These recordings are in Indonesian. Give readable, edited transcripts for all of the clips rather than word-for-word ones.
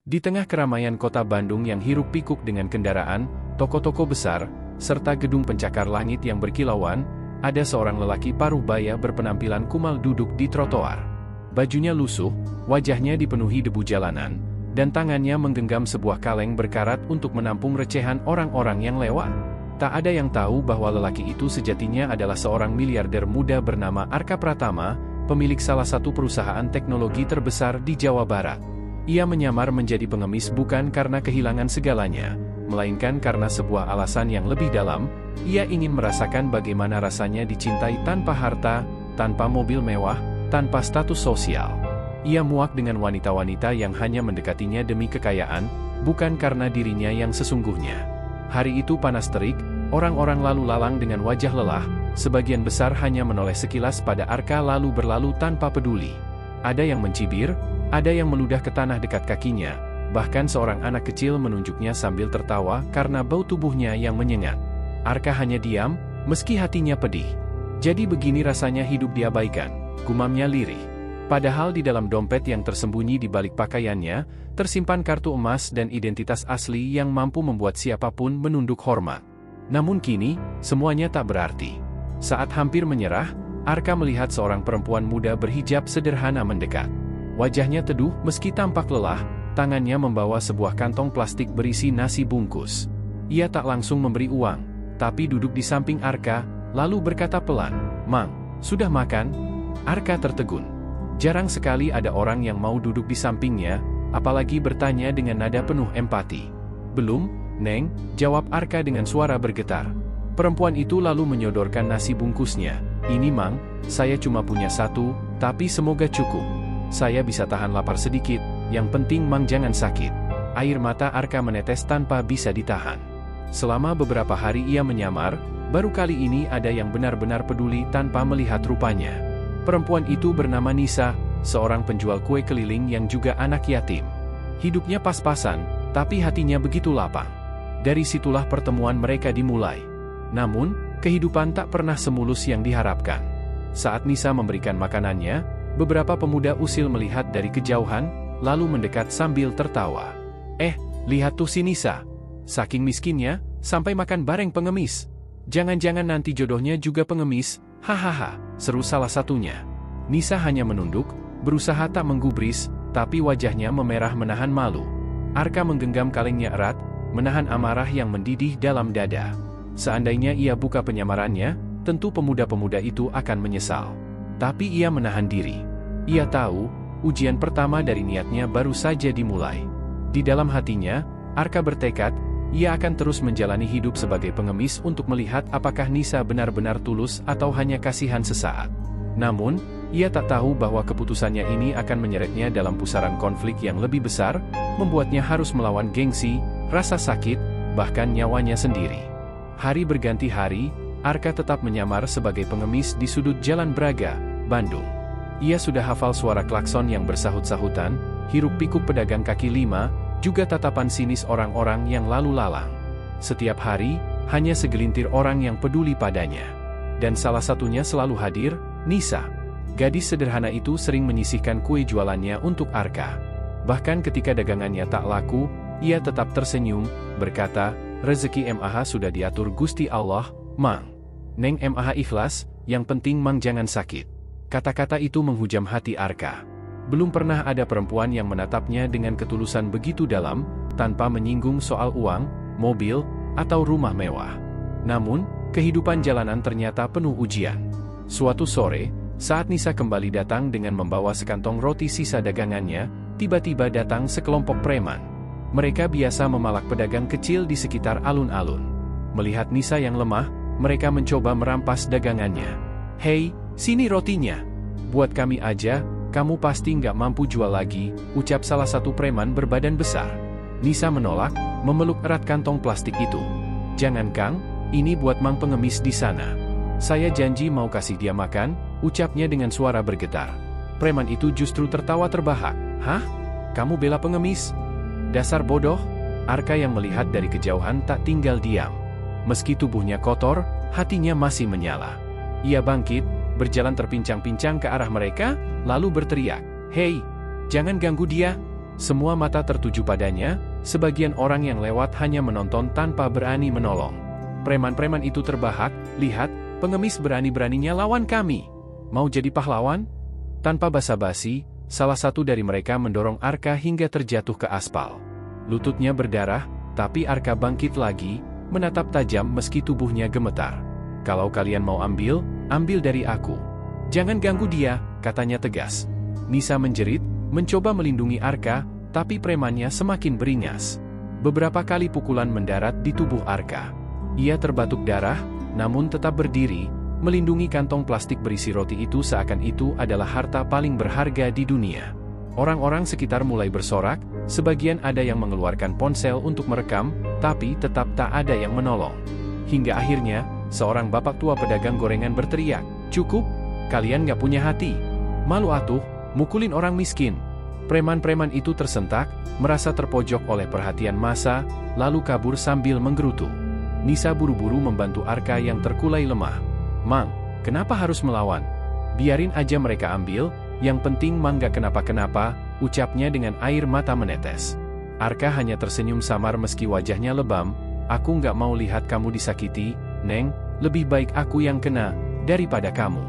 Di tengah keramaian kota Bandung yang hiruk-pikuk dengan kendaraan, toko-toko besar, serta gedung pencakar langit yang berkilauan, ada seorang lelaki paruh baya berpenampilan kumal duduk di trotoar. Bajunya lusuh, wajahnya dipenuhi debu jalanan, dan tangannya menggenggam sebuah kaleng berkarat untuk menampung recehan orang-orang yang lewat. Tak ada yang tahu bahwa lelaki itu sejatinya adalah seorang miliarder muda bernama Arka Pratama, pemilik salah satu perusahaan teknologi terbesar di Jawa Barat. Ia menyamar menjadi pengemis bukan karena kehilangan segalanya, melainkan karena sebuah alasan yang lebih dalam. Ia ingin merasakan bagaimana rasanya dicintai tanpa harta, tanpa mobil mewah, tanpa status sosial. Ia muak dengan wanita-wanita yang hanya mendekatinya demi kekayaan, bukan karena dirinya yang sesungguhnya. Hari itu panas terik, orang-orang lalu lalang dengan wajah lelah, sebagian besar hanya menoleh sekilas pada Arka lalu berlalu tanpa peduli. Ada yang mencibir, ada yang meludah ke tanah dekat kakinya, bahkan seorang anak kecil menunjuknya sambil tertawa karena bau tubuhnya yang menyengat. Arka hanya diam, meski hatinya pedih. Jadi begini rasanya hidup diabaikan, gumamnya lirih. Padahal di dalam dompet yang tersembunyi di balik pakaiannya, tersimpan kartu emas dan identitas asli yang mampu membuat siapapun menunduk hormat. Namun kini, semuanya tak berarti. Saat hampir menyerah, Arka melihat seorang perempuan muda berhijab sederhana mendekat. Wajahnya teduh meski tampak lelah, tangannya membawa sebuah kantong plastik berisi nasi bungkus. Ia tak langsung memberi uang, tapi duduk di samping Arka, lalu berkata pelan, "Mang, sudah makan?" Arka tertegun. Jarang sekali ada orang yang mau duduk di sampingnya, apalagi bertanya dengan nada penuh empati. "Belum, Neng," jawab Arka dengan suara bergetar. Perempuan itu lalu menyodorkan nasi bungkusnya. "Ini Mang, saya cuma punya satu, tapi semoga cukup. Saya bisa tahan lapar sedikit, yang penting Mang jangan sakit." Air mata Arka menetes tanpa bisa ditahan. Selama beberapa hari ia menyamar, baru kali ini ada yang benar-benar peduli tanpa melihat rupanya. Perempuan itu bernama Nisa, seorang penjual kue keliling yang juga anak yatim. Hidupnya pas-pasan, tapi hatinya begitu lapang. Dari situlah pertemuan mereka dimulai. Namun, kehidupan tak pernah semulus yang diharapkan. Saat Nisa memberikan makanannya, beberapa pemuda usil melihat dari kejauhan, lalu mendekat sambil tertawa. Lihat tuh si Nisa. Saking miskinnya, sampai makan bareng pengemis. Jangan-jangan nanti jodohnya juga pengemis, hahaha, seru salah satunya. Nisa hanya menunduk, berusaha tak menggubris, tapi wajahnya memerah menahan malu. Arka menggenggam kalengnya erat, menahan amarah yang mendidih dalam dada. Seandainya ia buka penyamarannya, tentu pemuda-pemuda itu akan menyesal. Tapi ia menahan diri. Ia tahu, ujian pertama dari niatnya baru saja dimulai. Di dalam hatinya, Arka bertekad, ia akan terus menjalani hidup sebagai pengemis untuk melihat apakah Nisa benar-benar tulus atau hanya kasihan sesaat. Namun, ia tak tahu bahwa keputusannya ini akan menyeretnya dalam pusaran konflik yang lebih besar, membuatnya harus melawan gengsi, rasa sakit, bahkan nyawanya sendiri. Hari berganti hari, Arka tetap menyamar sebagai pengemis di sudut Jalan Braga, Bandung. Ia sudah hafal suara klakson yang bersahut-sahutan, hiruk-pikuk pedagang kaki lima, juga tatapan sinis orang-orang yang lalu lalang. Setiap hari, hanya segelintir orang yang peduli padanya. Dan salah satunya selalu hadir, Nisa. Gadis sederhana itu sering menyisihkan kue jualannya untuk Arka. Bahkan ketika dagangannya tak laku, ia tetap tersenyum, berkata, "Rezeki MAH sudah diatur Gusti Allah, Mang. Neng MAH ikhlas, yang penting Mang jangan sakit." Kata-kata itu menghujam hati Arka. Belum pernah ada perempuan yang menatapnya dengan ketulusan begitu dalam, tanpa menyinggung soal uang, mobil, atau rumah mewah. Namun, kehidupan jalanan ternyata penuh ujian. Suatu sore, saat Nisa kembali datang dengan membawa sekantong roti sisa dagangannya, tiba-tiba datang sekelompok preman. Mereka biasa memalak pedagang kecil di sekitar alun-alun. Melihat Nisa yang lemah, mereka mencoba merampas dagangannya. "Hei, sini rotinya. Buat kami aja. Kamu pasti nggak mampu jual lagi," ucap salah satu preman berbadan besar. Nisa menolak, memeluk erat kantong plastik itu. "Jangan Kang, ini buat Mang pengemis di sana. Saya janji mau kasih dia makan," ucapnya dengan suara bergetar. Preman itu justru tertawa terbahak. "Hah? Kamu bela pengemis? Dasar bodoh!" Arka yang melihat dari kejauhan tak tinggal diam. Meski tubuhnya kotor, hatinya masih menyala. Ia bangkit, berjalan terpincang-pincang ke arah mereka, lalu berteriak, "Hei, jangan ganggu dia. Semua mata tertuju padanya, sebagian orang yang lewat hanya menonton tanpa berani menolong. Preman-preman itu terbahak, lihat, pengemis berani-beraninya lawan kami. Mau jadi pahlawan? Tanpa basa-basi, salah satu dari mereka mendorong Arka hingga terjatuh ke aspal. Lututnya berdarah, tapi Arka bangkit lagi, menatap tajam meski tubuhnya gemetar. Kalau kalian mau ambil, ambil dari aku. Jangan ganggu dia, katanya tegas. Nisa menjerit, mencoba melindungi Arka, tapi premannya semakin beringas. Beberapa kali pukulan mendarat di tubuh Arka. Ia terbatuk darah, namun tetap berdiri, melindungi kantong plastik berisi roti itu seakan itu adalah harta paling berharga di dunia. Orang-orang sekitar mulai bersorak, sebagian ada yang mengeluarkan ponsel untuk merekam, tapi tetap tak ada yang menolong. Hingga akhirnya, seorang bapak tua pedagang gorengan berteriak, "Cukup, kalian gak punya hati. Malu atuh, mukulin orang miskin." Preman-preman itu tersentak, merasa terpojok oleh perhatian massa, lalu kabur sambil menggerutu. Nisa buru-buru membantu Arka yang terkulai lemah. "Mang, kenapa harus melawan? Biarin aja mereka ambil, yang penting Mang gak kenapa-kenapa," ucapnya dengan air mata menetes. Arka hanya tersenyum samar meski wajahnya lebam. "Aku gak mau lihat kamu disakiti, Neng, lebih baik aku yang kena, daripada kamu."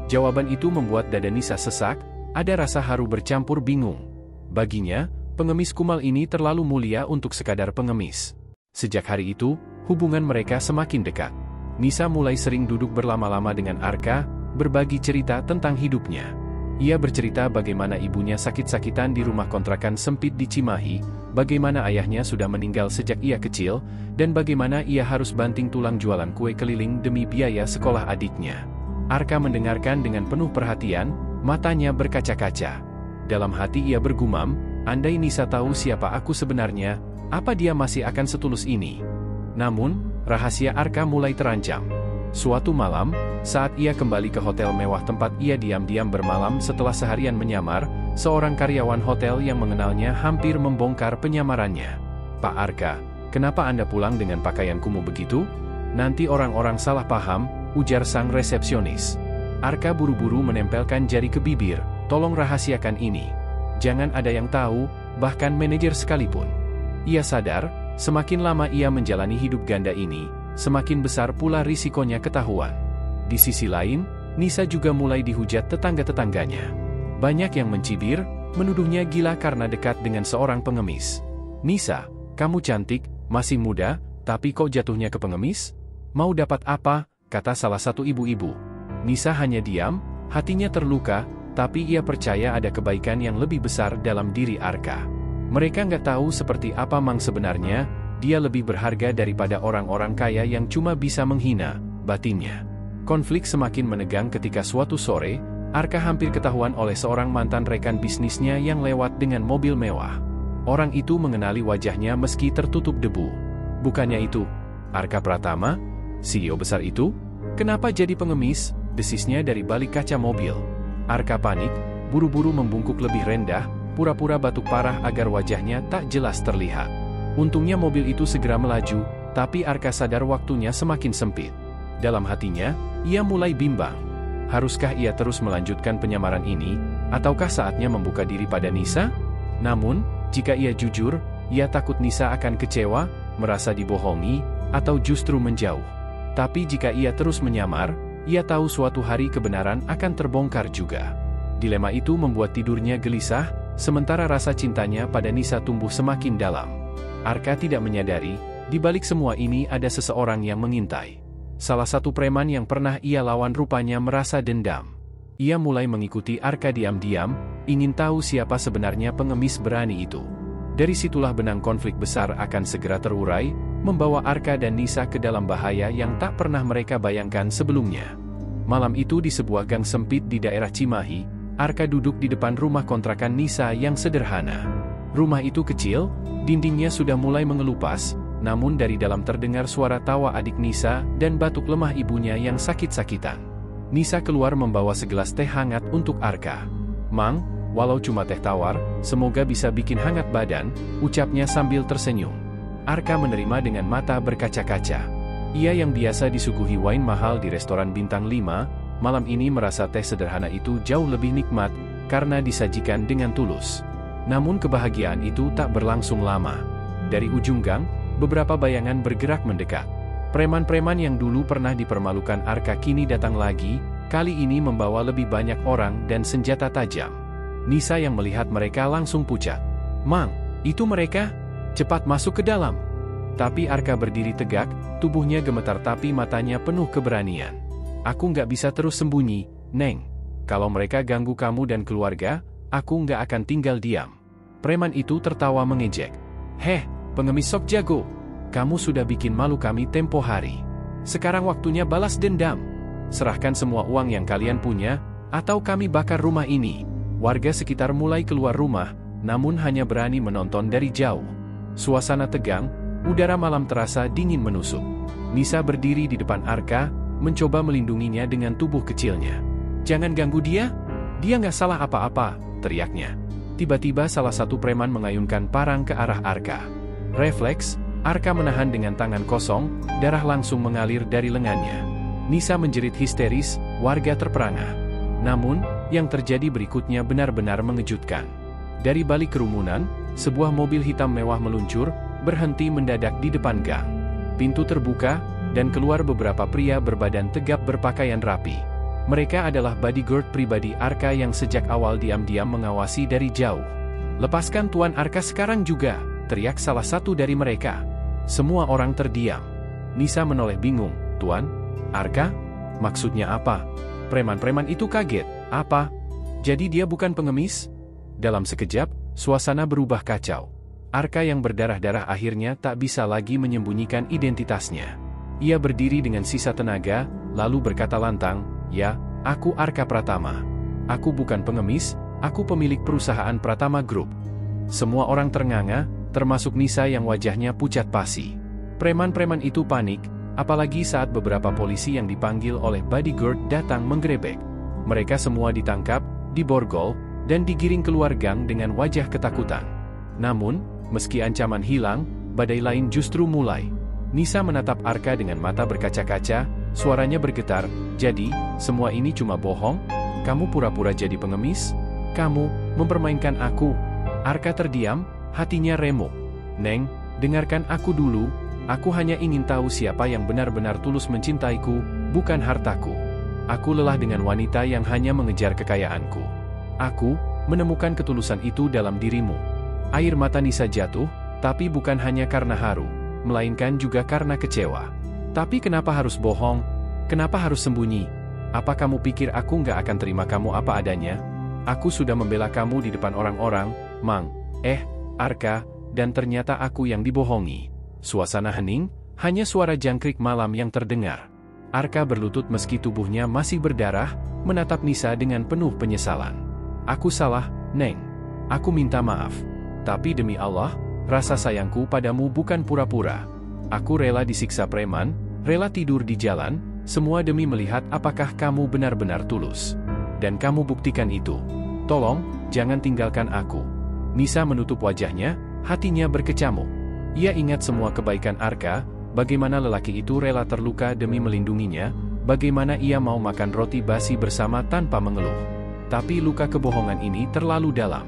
Jawaban itu membuat dada Nisa sesak, ada rasa haru bercampur bingung. Baginya, pengemis kumal ini terlalu mulia untuk sekadar pengemis. Sejak hari itu, hubungan mereka semakin dekat. Nisa mulai sering duduk berlama-lama dengan Arka, berbagi cerita tentang hidupnya. Ia bercerita bagaimana ibunya sakit-sakitan di rumah kontrakan sempit di Cimahi, bagaimana ayahnya sudah meninggal sejak ia kecil, dan bagaimana ia harus banting tulang jualan kue keliling demi biaya sekolah adiknya. Arka mendengarkan dengan penuh perhatian, matanya berkaca-kaca. Dalam hati ia bergumam, andai Nisa tahu siapa aku sebenarnya, apa dia masih akan setulus ini? Namun, rahasia Arka mulai terancam. Suatu malam, saat ia kembali ke hotel mewah tempat ia diam-diam bermalam setelah seharian menyamar, seorang karyawan hotel yang mengenalnya hampir membongkar penyamarannya. "Pak Arka, kenapa Anda pulang dengan pakaian kumuh begitu? Nanti orang-orang salah paham," ujar sang resepsionis. Arka buru-buru menempelkan jari ke bibir, "Tolong rahasiakan ini. Jangan ada yang tahu, bahkan manajer sekalipun." Ia sadar, semakin lama ia menjalani hidup ganda ini, semakin besar pula risikonya ketahuan. Di sisi lain, Nisa juga mulai dihujat tetangga-tetangganya. Banyak yang mencibir, menuduhnya gila karena dekat dengan seorang pengemis. "Nisa, kamu cantik, masih muda, tapi kok jatuhnya ke pengemis? Mau dapat apa?" kata salah satu ibu-ibu. Nisa hanya diam, hatinya terluka, tapi ia percaya ada kebaikan yang lebih besar dalam diri Arka. Mereka nggak tahu seperti apa Mang sebenarnya, dia lebih berharga daripada orang-orang kaya yang cuma bisa menghina, batinnya. Konflik semakin menegang ketika suatu sore, Arka hampir ketahuan oleh seorang mantan rekan bisnisnya yang lewat dengan mobil mewah. Orang itu mengenali wajahnya meski tertutup debu. "Bukannya itu Arka Pratama, CEO besar itu? Kenapa jadi pengemis?" desisnya dari balik kaca mobil. Arka panik, buru-buru membungkuk lebih rendah, pura-pura batuk parah agar wajahnya tak jelas terlihat. Untungnya mobil itu segera melaju, tapi Arka sadar waktunya semakin sempit. Dalam hatinya, ia mulai bimbang. Haruskah ia terus melanjutkan penyamaran ini, ataukah saatnya membuka diri pada Nisa? Namun, jika ia jujur, ia takut Nisa akan kecewa, merasa dibohongi, atau justru menjauh. Tapi jika ia terus menyamar, ia tahu suatu hari kebenaran akan terbongkar juga. Dilema itu membuat tidurnya gelisah, sementara rasa cintanya pada Nisa tumbuh semakin dalam. Arka tidak menyadari, di balik semua ini ada seseorang yang mengintai. Salah satu preman yang pernah ia lawan rupanya merasa dendam. Ia mulai mengikuti Arka diam-diam, ingin tahu siapa sebenarnya pengemis berani itu. Dari situlah benang konflik besar akan segera terurai, membawa Arka dan Nisa ke dalam bahaya yang tak pernah mereka bayangkan sebelumnya. Malam itu di sebuah gang sempit di daerah Cimahi, Arka duduk di depan rumah kontrakan Nisa yang sederhana. Rumah itu kecil, dindingnya sudah mulai mengelupas, namun dari dalam terdengar suara tawa adik Nisa dan batuk lemah ibunya yang sakit-sakitan. Nisa keluar membawa segelas teh hangat untuk Arka. "Mang, walau cuma teh tawar, semoga bisa bikin hangat badan," ucapnya sambil tersenyum. Arka menerima dengan mata berkaca-kaca. Ia yang biasa disuguhi wine mahal di restoran bintang 5, malam ini merasa teh sederhana itu jauh lebih nikmat, karena disajikan dengan tulus. Namun kebahagiaan itu tak berlangsung lama. Dari ujung gang, beberapa bayangan bergerak mendekat. Preman-preman yang dulu pernah dipermalukan Arka kini datang lagi, kali ini membawa lebih banyak orang dan senjata tajam. Nisa yang melihat mereka langsung pucat. "Mang, itu mereka? Cepat masuk ke dalam." Tapi Arka berdiri tegak, tubuhnya gemetar tapi matanya penuh keberanian. "Aku nggak bisa terus sembunyi, Neng. Kalau mereka ganggu kamu dan keluarga, aku nggak akan tinggal diam." Preman itu tertawa mengejek. "Heh, pengemis sok jago. Kamu sudah bikin malu kami tempo hari. Sekarang waktunya balas dendam. Serahkan semua uang yang kalian punya, atau kami bakar rumah ini." Warga sekitar mulai keluar rumah, namun hanya berani menonton dari jauh. Suasana tegang, udara malam terasa dingin menusuk. Nisa berdiri di depan Arka, mencoba melindunginya dengan tubuh kecilnya. "Jangan ganggu dia. Dia nggak salah apa-apa," teriaknya. Tiba-tiba salah satu preman mengayunkan parang ke arah Arka. Refleks, Arka menahan dengan tangan kosong, darah langsung mengalir dari lengannya. Nisa menjerit histeris, warga terperangah. Namun, yang terjadi berikutnya benar-benar mengejutkan. Dari balik kerumunan, sebuah mobil hitam mewah meluncur, berhenti mendadak di depan gang. Pintu terbuka, dan keluar beberapa pria berbadan tegap berpakaian rapi. Mereka adalah bodyguard pribadi Arka yang sejak awal diam-diam mengawasi dari jauh. "Lepaskan Tuan Arka sekarang juga," teriak salah satu dari mereka. Semua orang terdiam. Nisa menoleh bingung. "Tuan Arka? Maksudnya apa?" Preman-preman itu kaget. "Apa? Jadi dia bukan pengemis?" Dalam sekejap, suasana berubah kacau. Arka yang berdarah-darah akhirnya tak bisa lagi menyembunyikan identitasnya. Ia berdiri dengan sisa tenaga, lalu berkata lantang, "Ya, aku Arka Pratama. Aku bukan pengemis, aku pemilik perusahaan Pratama Group." Semua orang ternganga, termasuk Nisa yang wajahnya pucat pasi. Preman-preman itu panik, apalagi saat beberapa polisi yang dipanggil oleh bodyguard datang menggerebek. Mereka semua ditangkap, diborgol, dan digiring keluar gang dengan wajah ketakutan. Namun, meski ancaman hilang, badai lain justru mulai. Nisa menatap Arka dengan mata berkaca-kaca, suaranya bergetar, "Jadi, semua ini cuma bohong? Kamu pura-pura jadi pengemis? Kamu mempermainkan aku?" Arka terdiam, hatinya remuk. "Neng, dengarkan aku dulu. Aku hanya ingin tahu siapa yang benar-benar tulus mencintaiku, bukan hartaku. Aku lelah dengan wanita yang hanya mengejar kekayaanku. Aku menemukan ketulusan itu dalam dirimu." Air mata Nisa jatuh, tapi bukan hanya karena haru, melainkan juga karena kecewa. "Tapi kenapa harus bohong? Kenapa harus sembunyi? Apa kamu pikir aku nggak akan terima kamu apa adanya? Aku sudah membela kamu di depan orang-orang, Mang. Arka, dan ternyata aku yang dibohongi." Suasana hening, hanya suara jangkrik malam yang terdengar. Arka berlutut meski tubuhnya masih berdarah, menatap Nisa dengan penuh penyesalan. "Aku salah, Neng. Aku minta maaf. Tapi demi Allah, rasa sayangku padamu bukan pura-pura. Aku rela disiksa preman, rela tidur di jalan, semua demi melihat apakah kamu benar-benar tulus. Dan kamu buktikan itu. Tolong, jangan tinggalkan aku." Nisa menutup wajahnya, hatinya berkecamuk. Ia ingat semua kebaikan Arka, bagaimana lelaki itu rela terluka demi melindunginya, bagaimana ia mau makan roti basi bersama tanpa mengeluh. Tapi luka kebohongan ini terlalu dalam.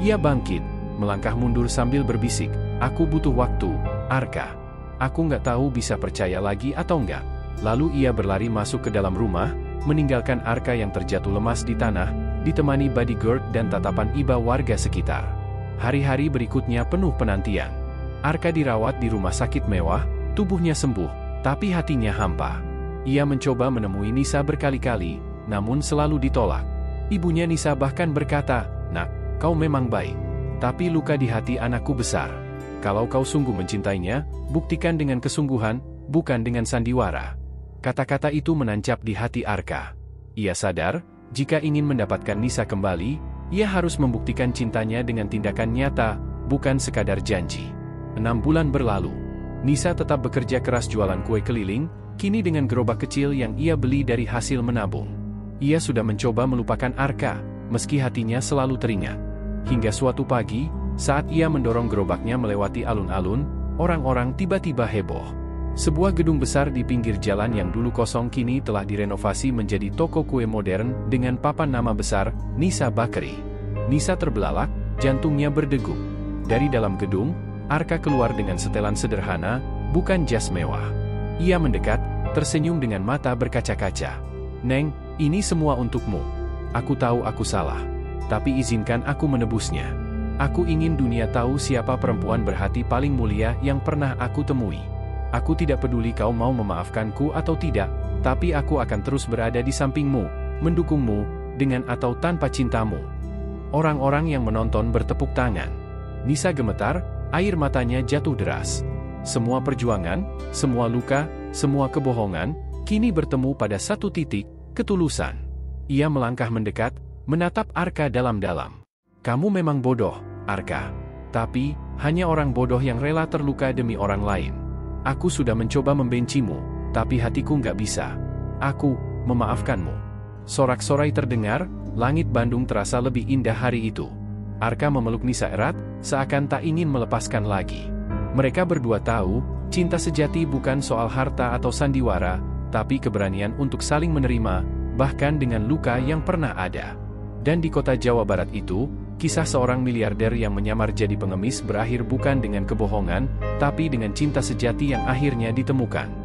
Ia bangkit, melangkah mundur sambil berbisik, "Aku butuh waktu, Arka. Aku nggak tahu bisa percaya lagi atau enggak." Lalu ia berlari masuk ke dalam rumah, meninggalkan Arka yang terjatuh lemas di tanah, ditemani bodyguard dan tatapan iba warga sekitar. Hari-hari berikutnya penuh penantian. Arka dirawat di rumah sakit mewah, tubuhnya sembuh, tapi hatinya hampa. Ia mencoba menemui Nisa berkali-kali, namun selalu ditolak. Ibunya Nisa bahkan berkata, "Nak, kau memang baik. Tapi luka di hati anakku besar. Kalau kau sungguh mencintainya, buktikan dengan kesungguhan, bukan dengan sandiwara." Kata-kata itu menancap di hati Arka. Ia sadar, jika ingin mendapatkan Nisa kembali, ia harus membuktikan cintanya dengan tindakan nyata, bukan sekadar janji. 6 bulan berlalu. Nisa tetap bekerja keras jualan kue keliling, kini dengan gerobak kecil yang ia beli dari hasil menabung. Ia sudah mencoba melupakan Arka, meski hatinya selalu teringat. Hingga suatu pagi, saat ia mendorong gerobaknya melewati alun-alun, orang-orang tiba-tiba heboh. Sebuah gedung besar di pinggir jalan yang dulu kosong kini telah direnovasi menjadi toko kue modern dengan papan nama besar, Nisa Bakery. Nisa terbelalak, jantungnya berdegup. Dari dalam gedung, Arka keluar dengan setelan sederhana, bukan jas mewah. Ia mendekat, tersenyum dengan mata berkaca-kaca. "Neng, ini semua untukmu. Aku tahu aku salah. Tapi izinkan aku menebusnya. Aku ingin dunia tahu siapa perempuan berhati paling mulia yang pernah aku temui. Aku tidak peduli kau mau memaafkanku atau tidak, tapi aku akan terus berada di sampingmu, mendukungmu, dengan atau tanpa cintamu." Orang-orang yang menonton bertepuk tangan. Nisa gemetar, air matanya jatuh deras. Semua perjuangan, semua luka, semua kebohongan, kini bertemu pada satu titik, ketulusan. Ia melangkah mendekat, menatap Arka dalam-dalam. "Kamu memang bodoh, Arka. Tapi, hanya orang bodoh yang rela terluka demi orang lain. Aku sudah mencoba membencimu, tapi hatiku nggak bisa. Aku memaafkanmu." Sorak-sorai terdengar, langit Bandung terasa lebih indah hari itu. Arka memeluk Nisa erat, seakan tak ingin melepaskan lagi. Mereka berdua tahu, cinta sejati bukan soal harta atau sandiwara, tapi keberanian untuk saling menerima, bahkan dengan luka yang pernah ada. Dan di kota Jawa Barat itu, kisah seorang miliarder yang menyamar jadi pengemis berakhir bukan dengan kebohongan, tapi dengan cinta sejati yang akhirnya ditemukan.